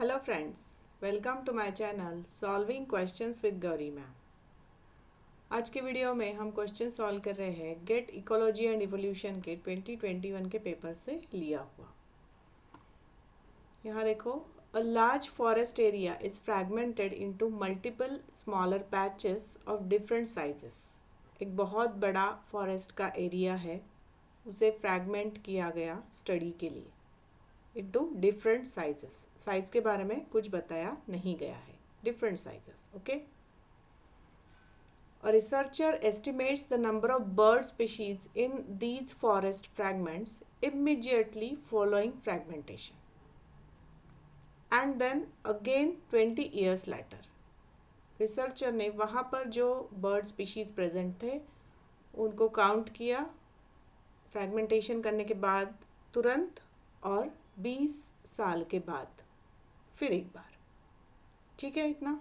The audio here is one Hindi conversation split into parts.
Hello friends, welcome to my channel solving questions with Gauri ma'am. आज के वीडियो में हम क्वेश्चन सॉल्व कर रहे हैं गेट इकोलॉजी एंड इवोल्यूशन के 2021 के पेपर से लिया हुआ। यहाँ देखो, a large forest area is fragmented into multiple smaller patches of different sizes. एक बहुत बड़ा फॉरेस्ट का एरिया है, उसे फ्रैगमेंट किया गया स्टडी के लिए इनटू डिफरेंट साइजेस। साइज के बारे में कुछ बताया नहीं गया है, different sizes. Okay, A researcher estimates the number of bird species in these forest fragments immediately following fragmentation and then again 20 years later. Researcher ने वहाँ पर जो बर्ड स्पीशीज प्रेजेंट थे उनको काउंट किया फ्रैगमेंटेशन करने के बाद तुरंत, और 20 साल के बाद फिर एक बार। ठीक है इतना।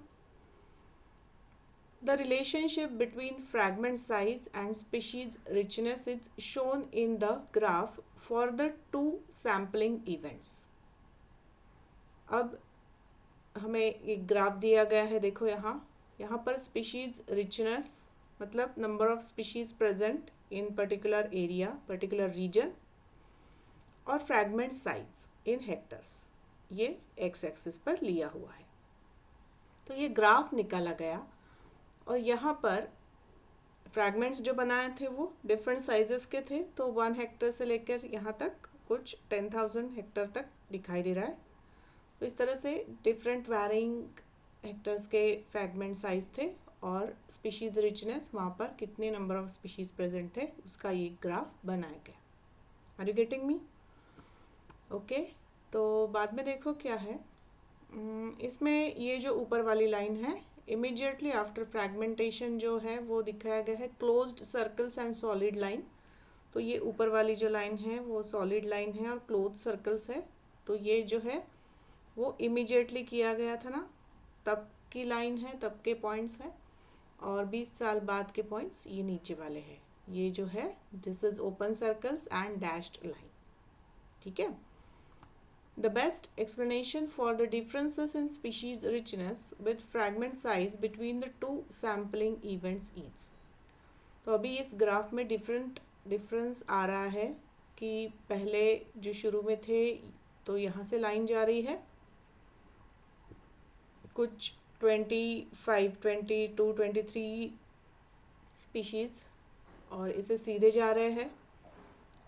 The relationship between fragment size and species richness is shown in the graph for the two sampling events. अब हमें एक ग्राफ दिया गया है, देखो यहाँ पर स्पीशीज रिचनेस मतलब number of species present in particular area, particular region, और फ्रैगमेंट साइज इन हेक्टर्स, ये एक्स एक्सिस पर लिया हुआ है। तो ये ग्राफ निकाला गया और यहाँ पर फ्रैगमेंट्स जो बनाए थे वो डिफरेंट साइजेस के थे। तो 1 हेक्टर से लेकर यहाँ तक कुछ 10,000 हेक्टर तक दिखाई दे रहा है। तो इस तरह से डिफरेंट वैरिंग हेक्टर्स के फ्रैगमेंट साइज थे और स्पीशीज रिचनेस, वहाँ पर कितने नंबर ऑफ स्पीशीज प्रेजेंट थे उसका ये ग्राफ बनाया गया। Are you getting me? Okay, तो बाद में देखो क्या है, इसमें ये जो ऊपर वाली लाइन है, इमीडिएटली आफ्टर फ्रैगमेंटेशन जो है वो दिखाया गया है closed circles and solid line. तो ये ऊपर वाली जो लाइन है वो सॉलिड लाइन है और क्लोज सर्कल्स है। तो ये जो है वो इमीडिएटली किया गया था ना, तब की लाइन है, तब के पॉइंट्स हैं, और 20 साल बाद के पॉइंट्स ये नीचे वाले हैं। ये जो है this is open circles and dashed line. ठीक है। The best explanation for the differences in species richness with fragment size between the two sampling events is। तो अभी इस ग्राफ में डिफरेंस आ रहा है कि पहले जो शुरू में थे तो यहाँ से लाइन जा रही है कुछ 25, 22, 23 स्पीशीज, और इसे सीधे जा रहे हैं।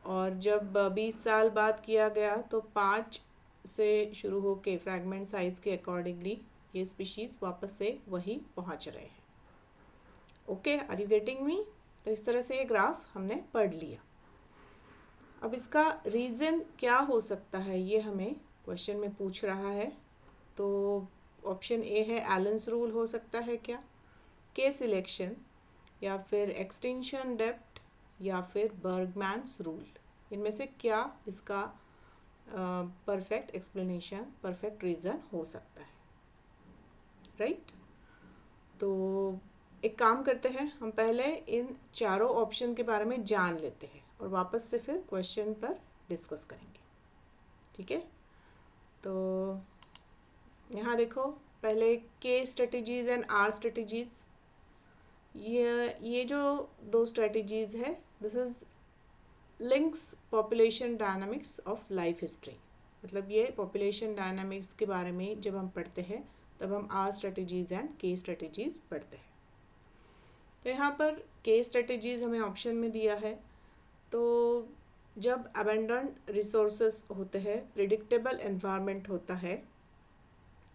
और जब 20 साल बाद किया गया तो 5 से शुरू होके फ्रैगमेंट साइज के अकॉर्डिंगली ये स्पीशीज वापस से वही पहुंच रहे हैं। Okay, are you getting me? तो इस तरह से ये ग्राफ हमने पढ़ लिया। अब इसका रीज़न क्या हो सकता है ये हमें क्वेश्चन में पूछ रहा है। तो ऑप्शन ए है एलन्स रूल हो सकता है क्या, के सिलेक्शन, या फिर एक्सटिंक्शन डेप्थ, या फिर बर्गमैन्स रूल। इनमें से क्या इसका परफेक्ट एक्सप्लेनेशन, परफेक्ट रीज़न हो सकता है, राइट? तो एक काम करते हैं, हम पहले इन चारों ऑप्शन के बारे में जान लेते हैं और वापस से फिर क्वेश्चन पर डिस्कस करेंगे। ठीक है। तो यहाँ देखो, पहले के स्ट्रेटजीज एंड आर स्ट्रेटजीज। ये जो दो स्ट्रेटजीज है, this is links population dynamics of life history. मतलब ये पॉपुलेशन डायनामिक्स के बारे में जब हम पढ़ते हैं तब हम आर स्ट्रेटजीज एंड के स्ट्रेटजीज पढ़ते हैं। तो यहाँ पर के स्ट्रेटजीज हमें ऑप्शन में दिया है। तो जब अबेंडेंट रिसोर्सेस होते हैं, प्रिडिक्टेबल एनवायरनमेंट होता है,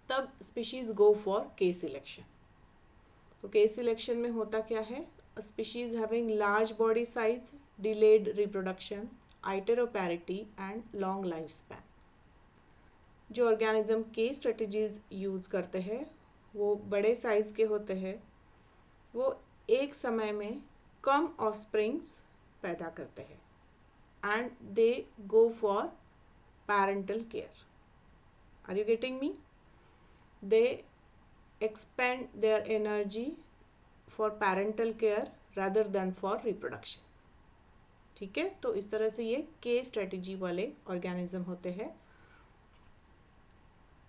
तब स्पीशीज गो फॉर के सिलेक्शन। तो के सिलेक्शन में होता क्या है, species having large body size, delayed reproduction, iteroparity and long lifespan। जो ऑर्गेनिज्म के स्ट्रेटजीज यूज करते हैं वो बड़े साइज के होते हैं, वो एक समय में कम ऑफस्प्रिंग्स पैदा करते हैं, and they go for parental care. Are you getting me? They expend their energy for parental care rather than for reproduction. ठीक है। तो इस तरह से ये के स्ट्रेटजी वाले ऑर्गेनिज्म होते हैं।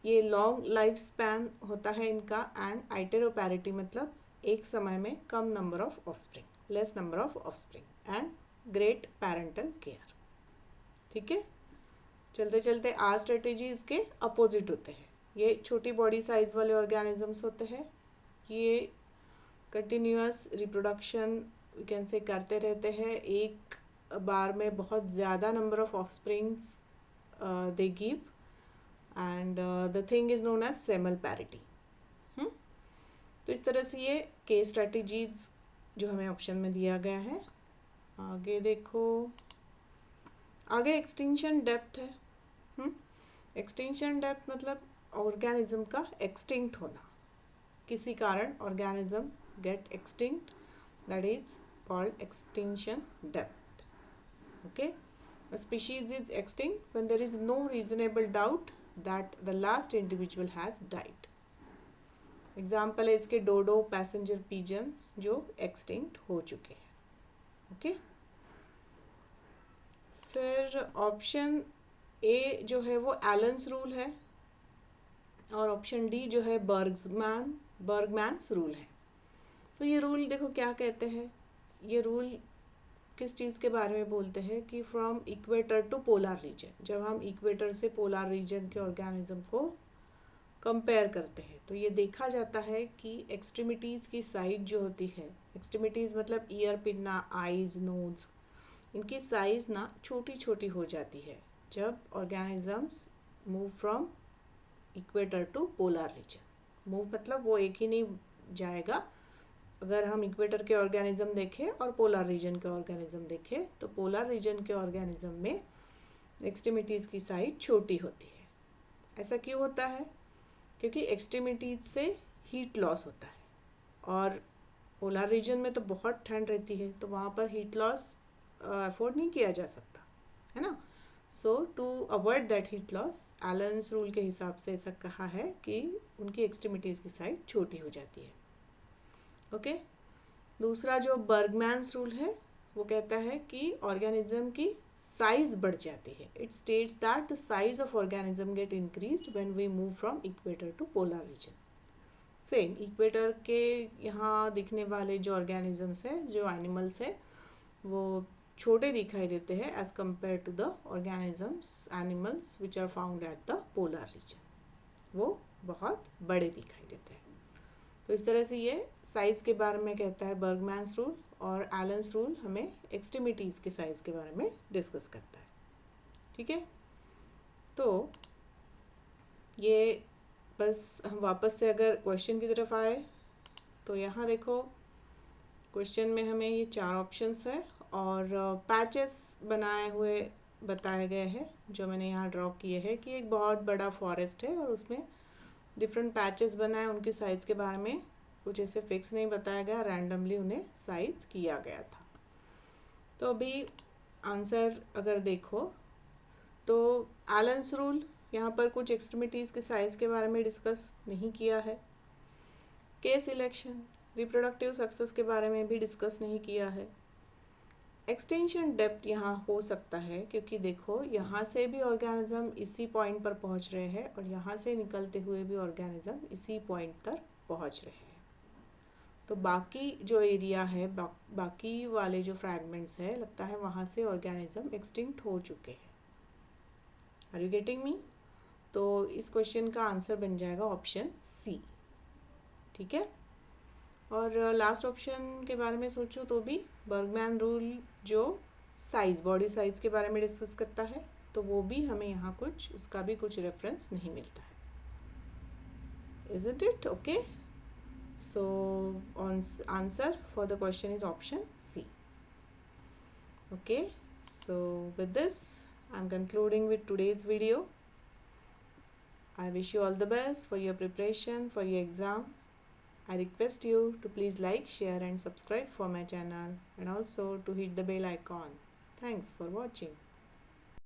ये लॉन्ग लाइफ स्पैन होता है इनका, एंड आइटेरोपैरिटी मतलब एक समय में कम number of offspring, less number of offspring, and great parental care. ठीक है, चलते चलते आर स्ट्रेटेजी इसके अपोजिट होते हैं। ये छोटी बॉडी साइज वाले ऑर्गेनिजम्स होते हैं, ये कंटिन्यूअस रिप्रोडक्शन कैन से करते रहते हैं, एक बार में बहुत ज़्यादा number of offsprings they give, and the thing is known as semelparity. तो इस तरह से ये केस स्ट्रेटेजीज जो हमें ऑप्शन में दिया गया है। आगे देखो, आगे एक्सटिंक्शन डेप्थ है। एक्सटिंक्शन डेप्थ मतलब ऑर्गेनिज्म का एक्सटिंक्ट होना, किसी कारण organism gate extinct, that is called extinction depth. Okay, a species is extinct when there is no reasonable doubt that the last individual has died. Example है इसके डोडो, पैसेंजर पिजन जो एक्सटिंक्ट हो चुके हैं। ओके, फिर ऑप्शन ए जो है वो एलन्स रूल है, और ऑप्शन डी जो है बर्गमैन्स रूल है। तो ये रूल देखो क्या कहते हैं, ये रूल किस चीज़ के बारे में बोलते हैं कि from equator to polar region, जब हम इक्वेटर से पोलर रीजन के ऑर्गेनिज्म को कंपेयर करते हैं तो ये देखा जाता है कि एक्सट्रीमिटीज़ की साइज जो होती है, एक्सट्रीमिटीज़ मतलब ईयर, पिन्ना, आईज, नोज, इनकी साइज़ ना छोटी छोटी हो जाती है जब organisms move from equator to polar region. Move मतलब वो एक ही नहीं जाएगा। अगर हम इक्वेटर के ऑर्गेनिज्म देखें और पोलर रीजन के ऑर्गेनिज्म देखें तो पोलर रीजन के ऑर्गेनिज्म में एक्सट्रीमिटीज़ की साइज छोटी होती है। ऐसा क्यों होता है? क्योंकि एक्सट्रीमिटीज़ से हीट लॉस होता है, और पोलर रीजन में तो बहुत ठंड रहती है, तो वहाँ पर हीट लॉस अफोर्ड नहीं किया जा सकता, है ना। So to avoid that heat loss, Allen's rule के हिसाब से ऐसा कहा है कि उनकी एक्सट्रीमिटीज़ की साइज छोटी हो जाती है। ओके, दूसरा जो बर्गमैन्स रूल है वो कहता है कि ऑर्गेनिज्म की साइज बढ़ जाती है। It states that the size of organism get increased when we move from equator to polar region. Same equator के यहाँ दिखने वाले जो ऑर्गेनिजम्स है, जो एनिमल्स है, वो छोटे दिखाई देते हैं as compare to the organisms, animals which are found at the polar region, वो बहुत बड़े दिखाई देते हैं। तो इस तरह से ये साइज़ के बारे में कहता है बर्गमैन्स रूल, और एलन्स रूल हमें एक्सट्रीमिटीज़ के साइज़ के बारे में डिस्कस करता है। ठीक है, तो ये बस हम वापस से अगर क्वेश्चन की तरफ आए तो यहाँ देखो क्वेश्चन में हमें ये 4 ऑप्शंस है और पैचेस बनाए हुए बताए गए हैं, जो मैंने यहाँ ड्रॉ किए हैं कि एक बहुत बड़ा फॉरेस्ट है और उसमें डिफरेंट पैचेस बनाए, उनकी साइज़ के बारे में कुछ ऐसे फिक्स नहीं बताया गया, रैंडमली उन्हें साइज किया गया था। तो अभी आंसर अगर देखो तो एलन्स रूल यहाँ पर कुछ एक्सट्रीमिटीज़ के साइज़ के बारे में डिस्कस नहीं किया है। केस सिलेक्शन, रिप्रोडक्टिव सक्सेस के बारे में भी डिस्कस नहीं किया है। एक्सटेंशन डेप्थ यहाँ हो सकता है क्योंकि देखो यहाँ से भी ऑर्गेनिज्म इसी पॉइंट पर पहुँच रहे हैं और यहाँ से निकलते हुए भी ऑर्गेनिज्म इसी पॉइंट तक पहुँच रहे हैं, तो बाकी जो एरिया है, बाकी वाले जो फ्रैगमेंट्स है, लगता है वहाँ से ऑर्गेनिज्म एक्सटिंक्ट हो चुके हैं। Are you getting me? तो इस क्वेश्चन का आंसर बन जाएगा ऑप्शन सी। ठीक है, और लास्ट ऑप्शन के बारे में सोचो तो भी बर्गमैन रूल जो साइज़, बॉडी साइज़ के बारे में डिस्कस करता है, तो वो भी हमें यहाँ कुछ, उसका भी कुछ रेफरेंस नहीं मिलता है। Isn't it? Okay. So answer for the question is option C. Okay. So with this, I'm concluding with today's video. I wish you all the best for your preparation for your exam. I request you to please like, share and subscribe for my channel, and also to hit the bell icon. Thanks for watching.